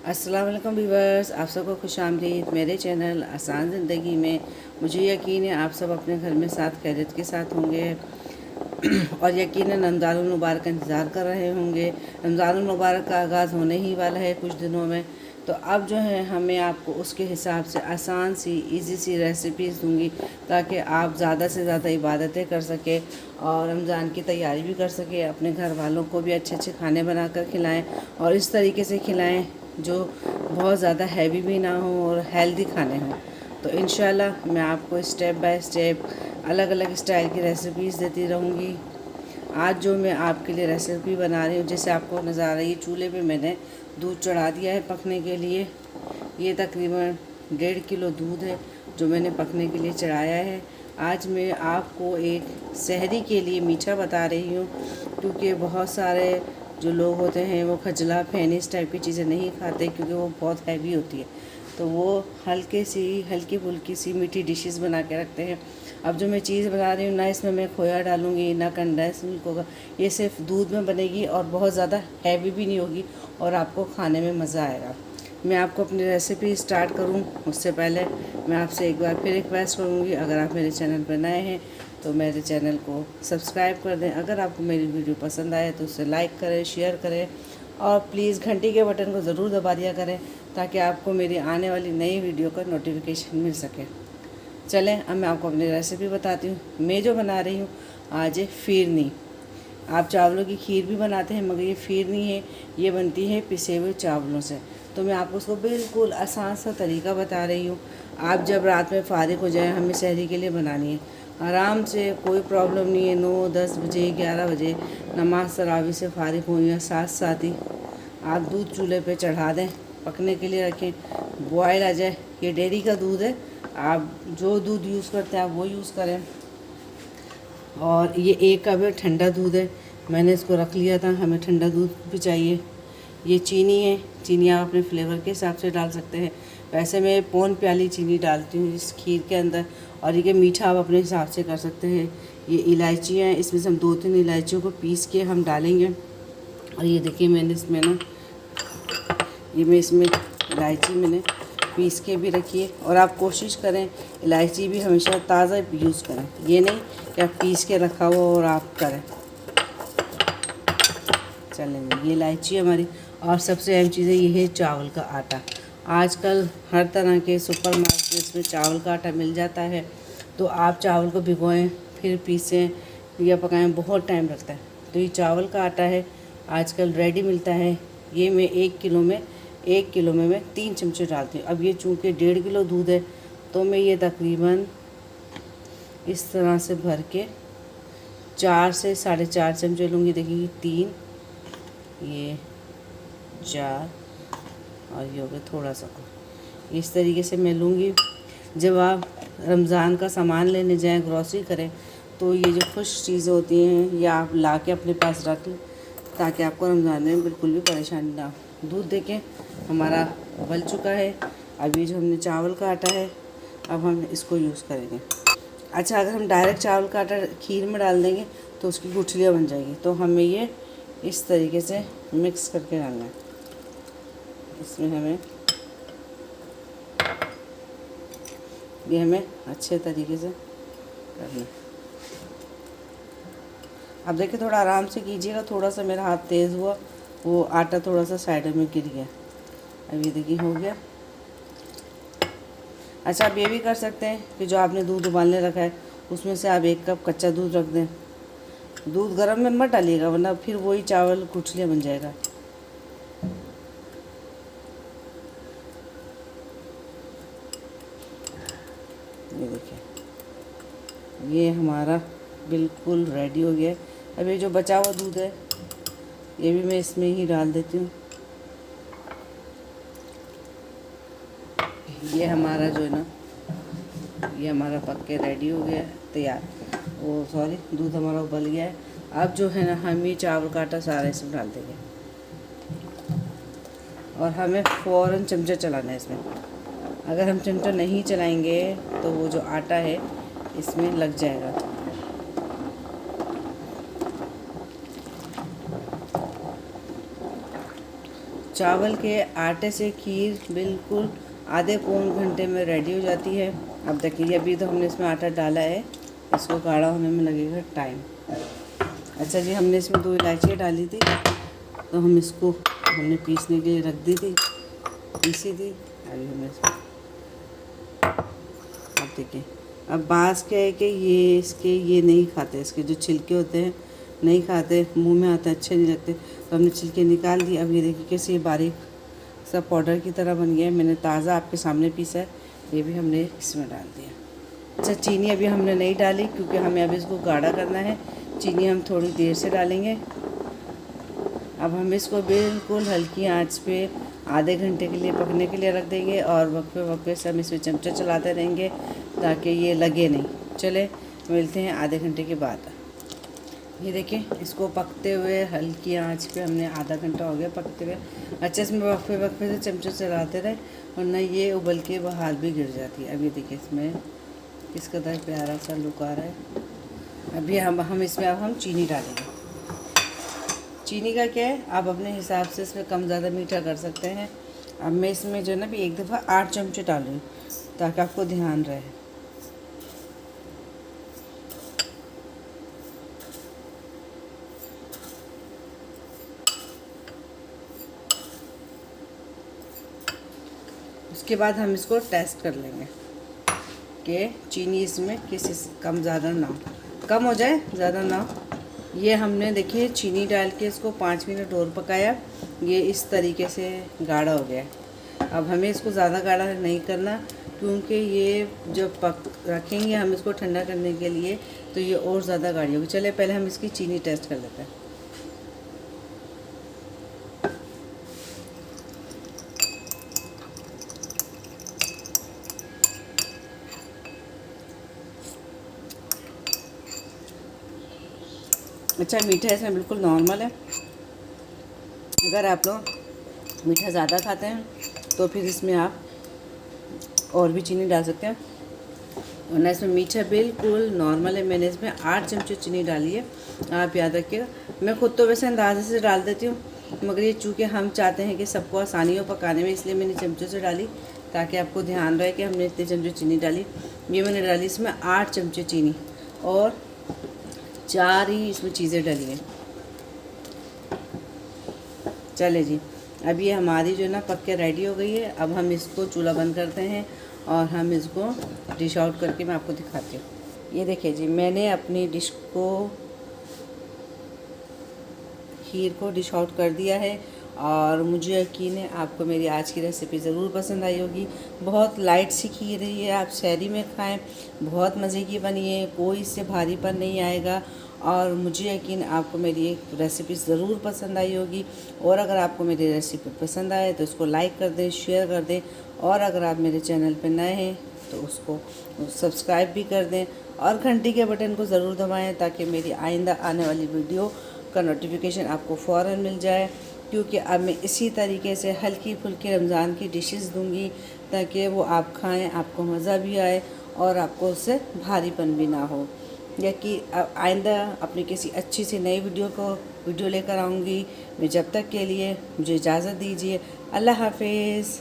अस्सलाम वालेकुम व्यूवर्स, आप सबको खुशामदीद मेरे चैनल आसान ज़िंदगी में। मुझे यकीन है आप सब अपने घर में साथ खैरियत के साथ होंगे और यकीनन रमज़ानुल मुबारक का इंतज़ार कर रहे होंगे। रमज़ानुल मुबारक का आगाज़ होने ही वाला है कुछ दिनों में, तो अब जो है हमें आपको उसके हिसाब से आसान सी इजी सी रेसिपीज़ दूंगी ताकि आप ज़्यादा से ज़्यादा इबादतें कर सकें और रमज़ान की तैयारी भी कर सकें। अपने घर वालों को भी अच्छे अच्छे खाने बनाकर खिलाएं और इस तरीके से खिलाएं जो बहुत ज़्यादा हैवी भी ना हो और हेल्दी खाने हों। तो इंशाल्लाह मैं आपको स्टेप बाय स्टेप अलग अलग स्टाइल की रेसिपीज़ देती रहूँगी। आज जो मैं आपके लिए रेसिपी बना रही हूँ, जैसे आपको नज़र आ रही है, चूल्हे पे मैंने दूध चढ़ा दिया है पकने के लिए। ये तकरीबन 1.5 किलो दूध है जो मैंने पकने के लिए चढ़ाया है। आज मैं आपको एक सहरी के लिए मीठा बता रही हूँ, क्योंकि बहुत सारे जो लोग होते हैं वो खजला फैनी इस टाइप की चीज़ें नहीं खाते क्योंकि वो बहुत हैवी होती है, तो वो हल्की फुल्की सी मीठी डिशेस बना के रखते हैं। अब जो मैं चीज़ बना रही हूँ ना, इसमें मैं खोया डालूँगी ना कंडेंस मिल्क होगा, ये सिर्फ दूध में बनेगी और बहुत ज़्यादा हैवी भी नहीं होगी और आपको खाने में मज़ा आएगा। मैं आपको अपनी रेसिपी स्टार्ट करूं उससे पहले मैं आपसे एक बार फिर रिक्वेस्ट करूंगी, अगर आप मेरे चैनल पर नए हैं तो मेरे चैनल को सब्सक्राइब कर दें। अगर आपको मेरी वीडियो पसंद आए तो उसे लाइक करें, शेयर करें और प्लीज़ घंटी के बटन को ज़रूर दबा दिया करें ताकि आपको मेरी आने वाली नई वीडियो का नोटिफिकेशन मिल सके। चलें अब मैं आपको अपनी रेसिपी बताती हूँ। मैं जो बना रही हूँ आज है फिरनी। आप चावलों की खीर भी बनाते हैं मगर ये फिरनी है, ये बनती है पिसे हुए चावलों से। तो मैं आपको उसको बिल्कुल आसान सा तरीका बता रही हूँ। आप जब रात में फ़ारिग हो जाएं, हमें सहरी के लिए बनानी है, आराम से, कोई प्रॉब्लम नहीं है। 9-10 बजे 11 बजे नमाज तरावी से फ़ारिग हुई या साथ साथ ही आप दूध चूल्हे पे चढ़ा दें, पकने के लिए रखें, बॉयल आ जाए। ये डेयरी का दूध है, आप जो दूध यूज़ करते हैं आप वो यूज़ करें। और ये 1 कप है ठंडा दूध है, मैंने इसको रख लिया था, हमें ठंडा दूध भी चाहिए। ये चीनी है, चीनी आप अपने फ्लेवर के हिसाब से डाल सकते हैं। वैसे मैं पौन प्याली चीनी डालती हूँ इस खीर के अंदर, और ये मीठा आप अपने हिसाब से कर सकते हैं। ये इलायचियाँ हैं, इसमें से हम 2-3 इलायचियों को पीस के हम डालेंगे। और ये देखिए मैंने इसमें ना इसमें इलायची मैंने पीस के भी रखी है। और आप कोशिश करें इलायची भी हमेशा ताज़ा यूज़ करें, ये नहीं कि आप पीस के रखा हो और आप करें। चलेंगे, ये इलायची हमारी। और सबसे अहम चीज़ है, ये है चावल का आटा। आजकल हर तरह के सुपर मार्केट्स में चावल का आटा मिल जाता है, तो आप चावल को भिगोएं फिर पीसें या पकाएं, बहुत टाइम लगता है। तो ये चावल का आटा है, आजकल रेडी मिलता है। ये मैं 1 किलो में मैं 3 चमचे डालती हूँ। अब ये चूँकि 1.5 किलो दूध है तो मैं ये तकरीबन इस तरह से भर के 4 से 4.5 चमचे लूँगी। देखिए 3, ये 4 और ये हो गया थोड़ा सा। इस तरीके से मैं लूँगी। जब आप रमज़ान का सामान लेने जाएं, ग्रॉसरी करें, तो ये जो खुश चीज़ें होती हैं या आप ला के अपने पास रख लें ताकि आपको रमज़ान में बिल्कुल भी परेशानी ना हो। दूध देखें हमारा उबल चुका है। अब ये जो हमने चावल का आटा है, अब हम इसको यूज़ करेंगे। अच्छा, अगर हम डायरेक्ट चावल का आटा खीर में डाल देंगे तो उसकी गुठलियाँ बन जाएगी, तो हमें ये इस तरीके से मिक्स करके डालना है। इसमें हमें अच्छे तरीके से करना है। अब देखिए थोड़ा आराम से कीजिएगा, थोड़ा सा मेरा हाथ तेज़ हुआ, वो आटा थोड़ा सा साइड में गिर गया। अब ये देखिए हो गया। अच्छा, आप ये भी कर सकते हैं कि जो आपने दूध उबालने रखा है उसमें से आप 1 कप कच्चा दूध रख दें। दूध गर्म में मत डालिएगा वरना फिर वही चावल गुठलियाँ बन जाएगा। ये देखिए ये हमारा बिल्कुल रेडी हो गया है। अब ये जो बचा हुआ दूध है ये भी मैं इसमें ही डाल देती हूँ। ये हमारा जो है ना, ये हमारा पक के रेडी हो गया है, तैयार। दूध हमारा उबल गया है। अब जो है ना, हम ये चावल का आटा सारा इसमें डाल देंगे और हमें फ़ौरन चमचा चलाना है इसमें। अगर हम चमचा नहीं चलाएंगे तो वो जो आटा है इसमें लग जाएगा। चावल के आटे से खीर बिल्कुल आधे पौन घंटे में रेडी हो जाती है। अब देखिए अभी तो हमने इसमें आटा डाला है, इसको गाढ़ा होने में लगेगा टाइम। अच्छा जी, हमने इसमें 2 इलायचियाँ डाली थी, तो हमने पीसने के लिए रख दी थी, पीसी थी। अभी हमने इसमें अब देखिए, अब बाँस क्या है कि ये नहीं खाते, इसके जो छिलके होते हैं नहीं खाते, मुंह में आते अच्छे नहीं लगते, तो हमने छिलके निकाल दिए। अब ये देखिए कैसे ये बारीक सा पाउडर की तरह बन गया है। मैंने ताज़ा आपके सामने पीसा है, ये भी हमने इसमें डाल दिया। अच्छा, चीनी अभी हमने नहीं डाली क्योंकि हमें अभी इसको गाढ़ा करना है। चीनी हम थोड़ी देर से डालेंगे। अब हम इसको बिल्कुल हल्की आंच पे आधे घंटे के लिए पकने के लिए रख देंगे और वक्फे से हम इसमें चमचा चलाते रहेंगे ताकि ये लगे नहीं। चले मिलते हैं आधे घंटे के बाद। ये देखिए, इसको पकते हुए हल्की आंच पे हमने आधा घंटा हो गया पकते हुए। अच्छे इसमें वक्फे से चमचे चलाते रहे वरना ये उबल के बाहर भी गिर जाती है। अब ये देखिए इसमें किस कदर प्यारा सा लुक आ रहा है। अभी हम इसमें अब हम चीनी डालेंगे। चीनी का क्या है, आप अपने हिसाब से इसमें कम ज़्यादा मीठा कर सकते हैं। अब मैं इसमें जो है ना भी एक दफ़ा 8 चमचे डालूँ ताकि आपको ध्यान रहे। उसके बाद हम इसको टेस्ट कर लेंगे कि चीनी इसमें कम ज़्यादा ना हो, कम हो जाए ज़्यादा ना हो। ये हमने देखिए चीनी डाल के इसको 5 मिनट और पकाया, ये इस तरीके से गाढ़ा हो गया है। अब हमें इसको ज़्यादा गाढ़ा नहीं करना क्योंकि ये जब रखेंगे हम इसको ठंडा करने के लिए तो ये और ज़्यादा गाढ़ी होगी। चले पहले हम इसकी चीनी टेस्ट कर लेते हैं। अच्छा, मीठा इसमें बिल्कुल नॉर्मल है। अगर आप लोग मीठा ज़्यादा खाते हैं तो फिर इसमें आप और भी चीनी डाल सकते हैं, वरना इसमें मीठा बिल्कुल नॉर्मल है। मैंने इसमें 8 चमचे चीनी डाली है, आप याद रखिएगा। मैं खुद तो वैसे अंदाजे से डाल देती हूँ, मगर ये चूँकि हम चाहते हैं कि सबको आसानी हो पकाने में, इसलिए मैंने चमचों से डाली ताकि आपको ध्यान रहे कि हमने इतने चमचे चीनी डाली। ये मैंने डाली इसमें 8 चमचे चीनी और 4 ही इसमें चीज़ें डली हैं। चले जी, अब ये हमारी जो है ना पक के रेडी हो गई है। अब हम इसको चूल्हा बंद करते हैं और हम इसको डिश आउट करके मैं आपको दिखाती हूँ। ये देखिए जी, मैंने अपनी खीर को डिश आउट कर दिया है और मुझे यकीन है आपको मेरी आज की रेसिपी ज़रूर पसंद आई होगी। बहुत लाइट सी खीर रही है, आप सहरी में खाएं, बहुत मज़े की बनी है, कोई इससे भारीपन नहीं आएगा और मुझे यकीन आपको मेरी एक रेसिपी ज़रूर पसंद आई होगी। और अगर आपको मेरी रेसिपी पसंद आए तो उसको लाइक कर दें, शेयर कर दें और अगर आप मेरे चैनल पर नए हैं तो उसको सब्सक्राइब भी कर दें और घंटी के बटन को ज़रूर दबाएं ताकि मेरी आइंदा आने वाली वीडियो का नोटिफिकेशन आपको फ़ौरन मिल जाए। क्योंकि अब मैं इसी तरीके से हल्की फुल्की रमज़ान की डिशेस दूंगी ताकि वो आप खाएं, आपको मज़ा भी आए और आपको उससे भारीपन भी ना हो। या कि आइंदा अपनी किसी अच्छी सी नई वीडियो लेकर आऊँगी। मैं जब तक के लिए मुझे इजाज़त दीजिए। अल्लाह हाफिज़।